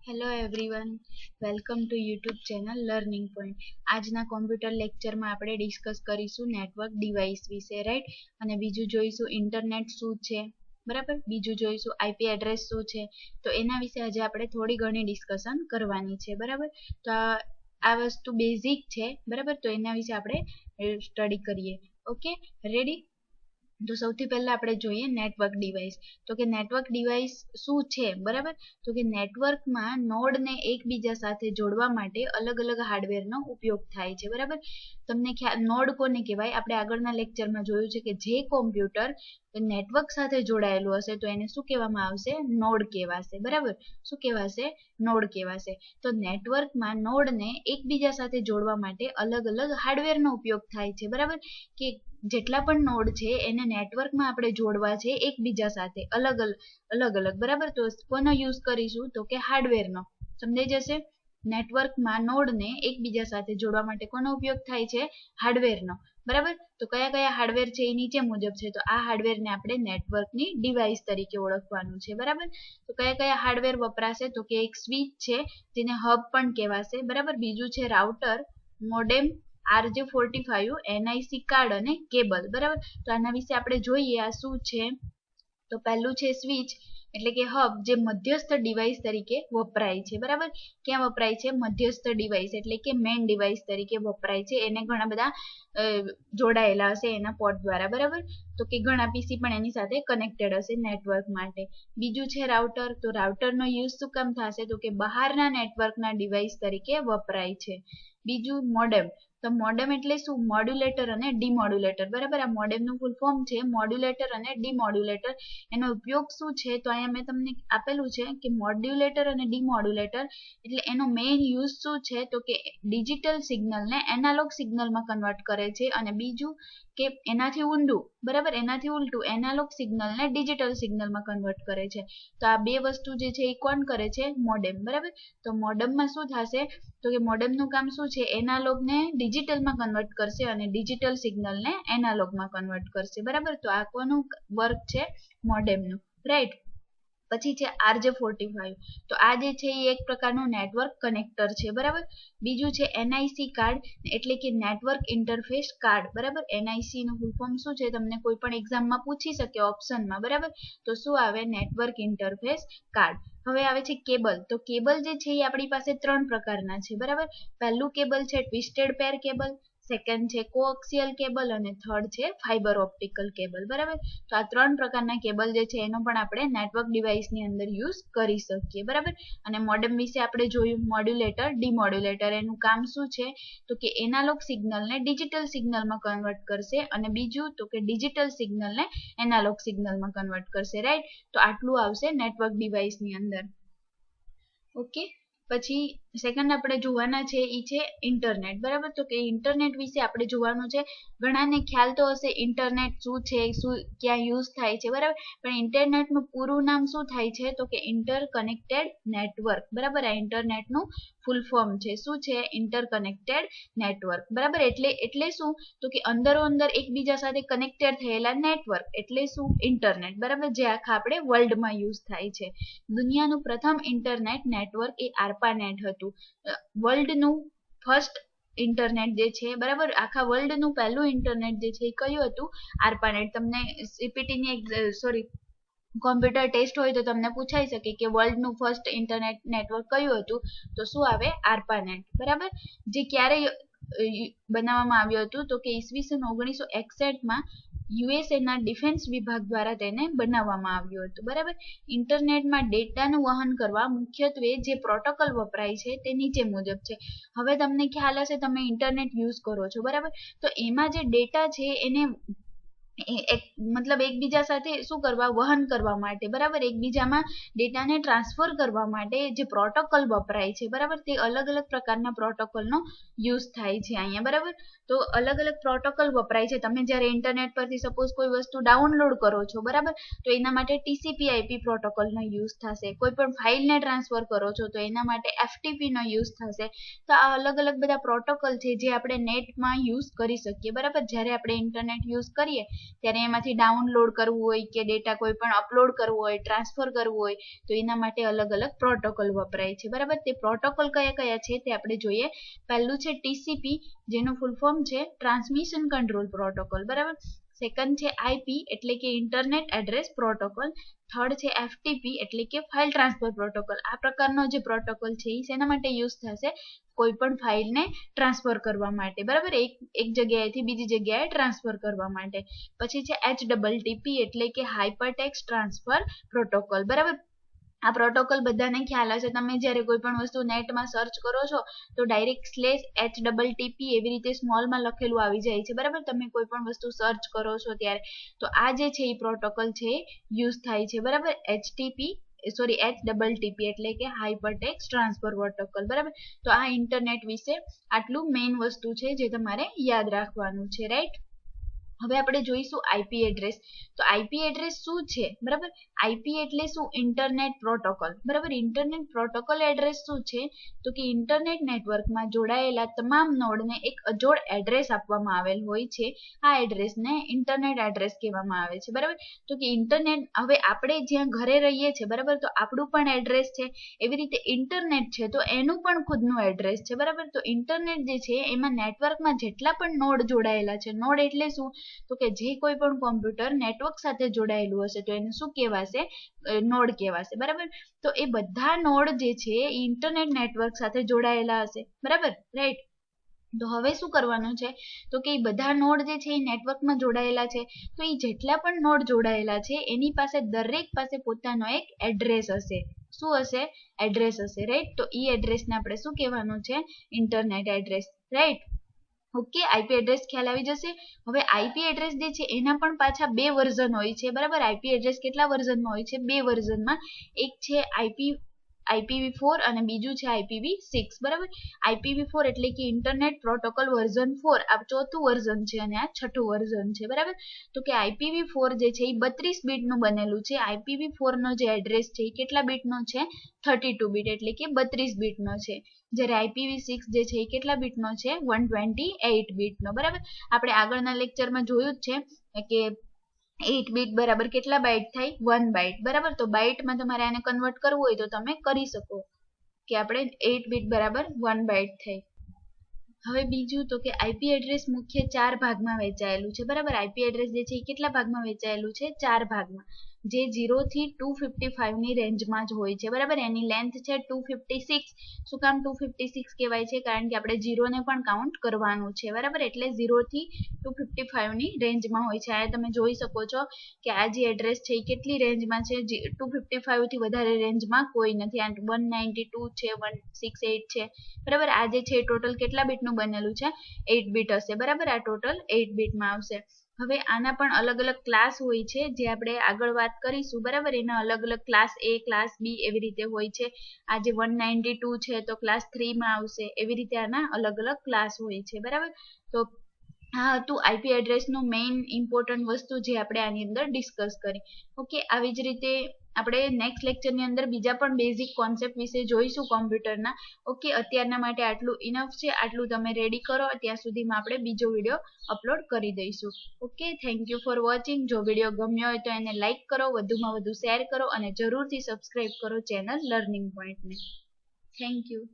Hello everyone, welcome to YouTube channel learning point. આજના computer લેક્ચરમાં આપણે ડિસ્કસ કરીશું નેટવર્ક ડિવાઇસ વિશે, રાઈટ. અને બીજું જોઈશું ઇન્ટરનેટ શું છે, બરાબર. બીજું જોઈશું આઈપી એડ્રેસ શું છે. તો એના વિશે આજે આપણે થોડી ઘણી ડિસ્કશન કરવાની છે, બરાબર. તો આ વસ્તુ બેઝિક છે, બરાબર. તો એના વિશે આપણે સ્ટડી કરીએ. Okay, ready. તો સૌથી પહેલા આપણે જોઈએ નેટવર્ક ડિવાઇસ. તો કે નેટવર્ક ડિવાઇસ શું છે, બરાબર. તો કે નેટવર્કમાં નોડને એકબીજા સાથે જોડવા માટે અલગ અલગ હાર્ડવેરનો ઉપયોગ થાય છે, બરાબર. તમને નોડ કોને કહેવાય? આપણે આગળના લેક્ચરમાં જોયું છે કે જે કોમ્પ્યુટર નેટવર્ક સાથે જોડાયેલું હશે તો એને શું કહેવામાં આવશે? નોડ કહેવાશે, બરાબર. શું કહેવાશે? નોડ કહેવાશે. તો નેટવર્કમાં નોડને એકબીજા સાથે જોડવા માટે અલગ અલગ હાર્ડવેરનો ઉપયોગ થાય છે, બરાબર. કે જેટલા પણ નોડ છે એને નેટવર્કમાં આપણે જોડવા છે એકબીજા સાથે અલગ અલગ, બરાબર. તો કોનો યુઝ કરીશું? તો કે હાર્ડવેરનો. સમજાઈ જશે. નેટવર્કમાં નોડને એકબીજા સાથે જોડવા માટે કોનો ઉપયોગ થાય છે? હાર્ડવેરનો, બરાબર. તો કયા કયા હાર્ડવેર છે એ નીચે મુજબ છે. તો આ હાર્ડવેરને આપણે નેટવર્કની ડિવાઇસ તરીકે ઓળખવાનું છે, બરાબર. તો કયા કયા હાર્ડવેર વપરાશે? તો કે એક સ્વિચ છે જેને હબ પણ કહેવાશે, બરાબર. બીજું છે router, modem, RJ45, NIC card અને કેબલ, બરાબર. તો આના વિશે આપણે જોઈએ આ શું છે. તો પહેલું છે સ્વિચ, એટલે કે હબ, જે મધ્યસ્થ ડિવાઇસ તરીકે વપરાય છે, બરાબર. ક્યાં વપરાય છે? મધ્યસ્થ ડિવાઇસ એટલે કે મેઇન ડિવાઇસ તરીકે વપરાય છે. એને ઘણા બધા જોડાયેલા હશે એના પોર્ટ દ્વારા, બરાબર. તો કે ઘણા પીસી પણ એની સાથે કનેક્ટેડ હશે નેટવર્ક માટે. બીજું છે રાઉટર. તો રાઉટરનો યુઝ શું કામ થશે? તો કે બહારના નેટવર્કના ડિવાઇસ તરીકે વપરાય છે. બીજું મોડેમ. તો મોડેમ એટલે શું? મોડ્યુલેટર અને ડીમોડ્યુલેટર, બરાબર. આ મોડેમનું ફૂલ ફોર્મ છે મોડ્યુલેટર અને ડીમોડ્યુલેટર. એનો ઉપયોગ શું છે? તો અહીંયા મેં તમને આપેલું છે કે મોડ્યુલેટર અને ડીમોડ્યુલેટર એટલે એનો મેઇન યુઝ શું છે? તો કે ડિજિટલ સિગ્નલને એનાલોગ સિગ્નલમાં કન્વર્ટ કરે છે. અને બીજું કે એનાથી ઊંધું, બરાબર, એનાથી ઉલટું એનાલોગ સિગ્નલને ડિજિટલ સિગ્નલમાં કન્વર્ટ કરે છે. તો આ બે વસ્તુ જે છે એ કોણ કરે છે? મોડેમ, બરાબર. તો મોડેમમાં શું થશે? તો કે મોડેમનું કામ શું છે? એનાલોગને ડિજિટલમાં કન્વર્ટ કરશે અને ડિજિટલ સિગ્નલને એનાલોગમાં કન્વર્ટ કરશે, બરાબર. તો આ કોનું વર્ક છે? મોડેમનું, રાઈટ. પછી છે RJ45. તો આ જે છે એ એક પ્રકારનું નેટવર્ક કનેક્ટર છે, બરાબર. બીજું છે NIC કાર્ડ, એટલે કે નેટવર્ક ઇન્ટરફેસ કાર્ડ, બરાબર. NIC નું ફૂલ ફોર્મ શું છે? તમને કોઈ પણ એક્ઝામમાં પૂછી શકે ઓપ્શનમાં, બરાબર. તો શું આવે? Network interface card. હવે આવે છે કેબલ. તો કેબલ જે છે એ આપણી પાસે ત્રણ પ્રકારના છે, બરાબર. પહેલું કેબલ છે ટ્વિસ્ટેડ પેર કેબલ, સેકન્ડ છે કોએક્સિયલ કેબલ અને થર્ડ છે ફાઇબર ઓપ્ટિકલ કેબલ, બરાબર. તો આ ત્રણ પ્રકારના કેબલ જે છે એનો પણ આપણે નેટવર્ક ડિવાઇસની અંદર યુઝ કરી શકીએ, બરાબર. અને મોડેમ વિશે આપણે જોયું, મોડ્યુલેટર, ડીમોડ્યુલેટર. એનું કામ શું છે? તો કે એનાલોગ સિગ્નલને ડિજિટલ સિગ્નલમાં કન્વર્ટ કરશે અને બીજું તો કે ડિજિટલ સિગ્નલને એનાલોગ સિગ્નલમાં કન્વર્ટ કરશે, રાઈટ. તો આટલું આવશે નેટવર્ક ડિવાઇસની અંદર. ઓકે. પછી સેકન્ડ આપણે જોવાના છે એ છે ઇન્ટરનેટ, બરાબર. તો કે ઇન્ટરનેટ વિશે આપણે જોવાનું છે. ઘણાને ખ્યાલ તો હશે ઇન્ટરનેટ શું છે, શું ક્યાં યુઝ થાય છે, બરાબર. પણ ઇન્ટરનેટનું પૂરું નામ શું થાય છે? તો કે ઇન્ટરકનેક્ટેડ નેટવર્ક, બરાબર. આ ઇન્ટરનેટનું ફૂલ ફોર્મ છે. શું છે? ઇન્ટરકનેક્ટેડ નેટવર્ક, બરાબર. એટલે શું? તો કે અંદરો અંદર એકબીજા સાથે કનેક્ટેડ થયેલા નેટવર્ક એટલે શું? ઇન્ટરનેટ, બરાબર. જે આખા આપણે વર્લ્ડમાં યુઝ થાય છે. દુનિયાનું પ્રથમ ઇન્ટરનેટ નેટવર્ક એ ARPANET હતું. વર્લ્ડનું ફર્સ્ટ ઇન્ટરનેટ જે છે, બરાબર, આખા વર્લ્ડનું પહેલું ઇન્ટરનેટ જે છે એ કયું હતું? ARPANET. તમને કોમ્પ્યુટર ટેસ્ટ હોય તો તમને પૂછાઈ શકે કે વર્લ્ડનું ફર્સ્ટ ઇન્ટરનેટ નેટવર્ક કયું હતું? તો શું આવે? ARPANET, બરાબર. જે ક્યારે બનાવવામાં આવ્યું હતું? તો કે ઈસવીસન 1961માં યુએસએના ડિફેન્સ વિભાગ દ્વારા તેને બનાવવામાં આવ્યું હતું, બરાબર. ઇન્ટરનેટમાં ડેટાનું વહન કરવા મુખ્યત્વે જે પ્રોટોકોલ વપરાય છે તે નીચે મુજબ છે. હવે તમને ખ્યાલ હશે, તમે ઇન્ટરનેટ યુઝ કરો છો, બરાબર. તો એમાં જે ડેટા છે એને મતલબ એકબીજા સાથે શું કરવા? વહન કરવા માટે, બરાબર. એકબીજામાં ડેટાને ટ્રાન્સફર કરવા માટે જે પ્રોટોકોલ વપરાય છે, બરાબર, તે અલગ અલગ પ્રકારના પ્રોટોકોલનો યુઝ થાય છે અહીંયા, બરાબર. તો અલગ અલગ પ્રોટોકોલ વપરાય છે. તમે જ્યારે ઇન્ટરનેટ પરથી સપોઝ કોઈ વસ્તુ ડાઉનલોડ કરો છો, બરાબર, તો એના માટે TCP/IP પ્રોટોકોલનો યુઝ થશે. કોઈ પણ ફાઇલને ટ્રાન્સફર કરો છો તો એના માટે FTP નો યુઝ થશે. તો આ અલગ અલગ બધા પ્રોટોકોલ છે જે આપણે નેટમાં યુઝ કરી શકીએ, બરાબર. જ્યારે આપણે ઇન્ટરનેટ યુઝ કરીએ ત્યારે એમાંથી ડાઉનલોડ કરવું હોય કે ડેટા કોઈ પણ અપલોડ કરવો હોય, ટ્રાન્સફર કરવું હોય, તો એના માટે અલગ અલગ પ્રોટોકોલ વપરાય છે. બરાબર, તે પ્રોટોકોલ કયા કયા છે તે આપણે જોઈએ. પહેલું છે TCP, જેનું ફૂલ ફોર્મ છે ટ્રાન્સમિશન કંટ્રોલ પ્રોટોકોલ. બરાબર, સેકન્ડ છે IP એટલે કે ઇન્ટરનેટ એડ્રેસ પ્રોટોકોલ. થર્ડ છે FTP એટલે કે ફાઇલ ટ્રાન્સફર પ્રોટોકોલ. આ પ્રકારનો જે પ્રોટોકોલ છે એ શેના માટે યુઝ થશે? કોઈ પણ ફાઇલને ટ્રાન્સફર કરવા માટે. બરાબર, એક જગ્યાએથી બીજી જગ્યાએ ટ્રાન્સફર કરવા માટે. પછી છે HTTP એટલે કે હાઇપરટેક્સ્ટ ટ્રાન્સફર પ્રોટોકોલ. બરાબર, આ પ્રોટોકોલ બધાને ખ્યાલ હશે. તમે જ્યારે કોઈ પણ વસ્તુ નેટમાં સર્ચ કરો છો તો ડાયરેક્ટ /HTTP એવી રીતે સ્મોલમાં લખેલું આવી જાય છે. બરાબર, તમે કોઈ પણ વસ્તુ સર્ચ કરો છો ત્યારે તો આ જે છે એ પ્રોટોકોલ છે યુઝ થાય છે. બરાબર, HTTP એટલે કે હાઇપરટેક્સ્ટ ટ્રાન્સફર પ્રોટોકોલ. બરાબર, તો આ ઇન્ટરનેટ વિશે આટલું મેઇન વસ્તુ છે જે તમારે યાદ રાખવાનું છે. રાઈટ, હવે આપણે જોઈશું IP એડ્રેસ. તો IP એડ્રેસ શું છે? બરાબર, IP એટલે શું? Internet protocol. બરાબર, ઇન્ટરનેટ પ્રોટોકોલ એડ્રેસ શું છે? તો કે ઇન્ટરનેટ નેટવર્કમાં જોડાયેલા તમામ નોડને એક અજોડ એડ્રેસ આપવામાં આવેલ હોય છે. આ એડ્રેસને ઇન્ટરનેટ એડ્રેસ કહેવામાં આવે છે. બરાબર, તો કે ઇન્ટરનેટ, હવે આપણે જ્યાં ઘરે રહીએ છીએ, બરાબર, તો આપણું પણ એડ્રેસ છે. એવી રીતે ઇન્ટરનેટ છે તો એનું પણ ખુદનું એડ્રેસ છે. બરાબર, તો ઇન્ટરનેટ જે છે એમાં નેટવર્કમાં જેટલા પણ નોડ જોડાયેલા છે, નોડ એટલે શું? તો કે જે કોઈ પણ કોમ્પ્યુટર નેટવર્ક સાથે જોડાયેલું હશે તો એને શું કહેવાશે? નોડ કહેવાશે. બરાબર, તો એ બધા નોડ જે છે એ ઇન્ટરનેટ નેટવર્ક સાથે જોડાયેલા હશે. બરાબર, રાઈટ. તો હવે શું કરવાનું છે? તો કે એ બધા નોડ જે છે એ નેટવર્કમાં જોડાયેલા છે, તો એ જેટલા પણ નોડ જોડાયેલા છે એની પાસે દરેક પાસે પોતાનો એક એડ્રેસ હશે. શું હશે? એડ્રેસ હશે. રાઈટ, તો એ એડ્રેસને આપણે શું કહેવાનું છે? Internet address. Right, okay, IP address ખ્યાલ આવી જશે. હવે IP એડ્રેસ જે છે એના પણ પાછા બે વર્ઝન હોય છે. બરાબર, IP એડ્રેસ કેટલા વર્ઝનમાં હોય છે? બે વર્ઝનમાં. એક છે IPv4 અને બીજું છે IPv6. બરાબર, IPv4 એટલે કે ઇન્ટરનેટ પ્રોટોકોલ વર્ઝન 4, આ ચોથું વર્ઝન છે અને આ છઠ્ઠું વર્ઝન છે. બરાબર, તો કે IPv4 જે છે એ 32 બીટનું બનેલું છે. IPv4 નો જે એડ્રેસ છે એ કેટલા બીટનો છે? 32 બીટ એટલે કે 32 બીટનો છે. જ્યારે IPv6 જે છે એ કેટલા બીટનો છે? 128 બીટનો. બરાબર, આપણે આગળના લેક્ચરમાં જોયું જ છે કે 8 બીટ બરાબર કેટલા બાઇટ થાય? 1 બાઇટ. બરાબર, તો બાઇટમાં તમારે આને કન્વર્ટ કરવું હોય તો તમે કરી શકો કે આપણે 8 બીટ બરાબર 1 બાઇટ થાય. હવે બીજું તો કે IP એડ્રેસ મુખ્ય 4 ભાગમાં વહેંચાયેલું છે. બરાબર, IP એડ્રેસ જે છે એ કેટલા ભાગમાં વહેંચાયેલું છે? 4 ભાગમાં, જે 0 થી 255 ની રેન્જમાં જ હોય છે. બરાબર, એની લેન્થ છે 256. શું કામ 256 કહેવાય છે? કારણ કે આપણે 0 ને પણ કાઉન્ટ કરવાનું છે. બરાબર, એટલે 0 થી 255 ની રેન્જમાં હોય છે. આ તમે જોઈ શકો છો કે આ જે એડ્રેસ છે એ કેટલી રેન્જમાં છે? 255 થી વધારે રેન્જમાં કોઈ નથી. આ 192 છે, 168 છે. બરાબર, આ જે છે ટોટલ કેટલા બીટનું બનેલું છે? 8 બીટ હશે. બરાબર, આ ટોટલ 8 બીટમાં આવશે. હવે આના પણ અલગ અલગ ક્લાસ હોય છે જે આપણે આગળ વાત કરીશું. બરાબર, એના અલગ અલગ ક્લાસ A, ક્લાસ B એવી રીતે હોય છે. આ જે 192 છે તો ક્લાસ 3 માં આવશે. એવી રીતે આના અલગ અલગ ક્લાસ હોય છે. બરાબર, તો આ હતું IP એડ્રેસનું મેઇન ઇમ્પોર્ટન્ટ વસ્તુ જે આપણે આની અંદર ડિસ્કસ કરી. ઓકે, આવી જ રીતે આપણે નેક્સ્ટ લેક્ચરની અંદર બીજા પણ બેઝિક કોન્સેપ્ટ વિશે જોઈશું કોમ્પ્યુટરના. ઓકે, અત્યારના માટે આટલું ઇનફ છે. આટલું તમે રેડી કરો, ત્યાં સુધીમાં આપણે બીજો વિડીયો અપલોડ કરી દઈશું. Okay, thank you for watching. જો વિડીયો ગમ્યો હોય તો એને લાઇક કરો, વધુમાં વધુ શેર કરો અને જરૂરથી સબસ્ક્રાઇબ કરો ચેનલ લર્નિંગ પોઈન્ટને. Thank you.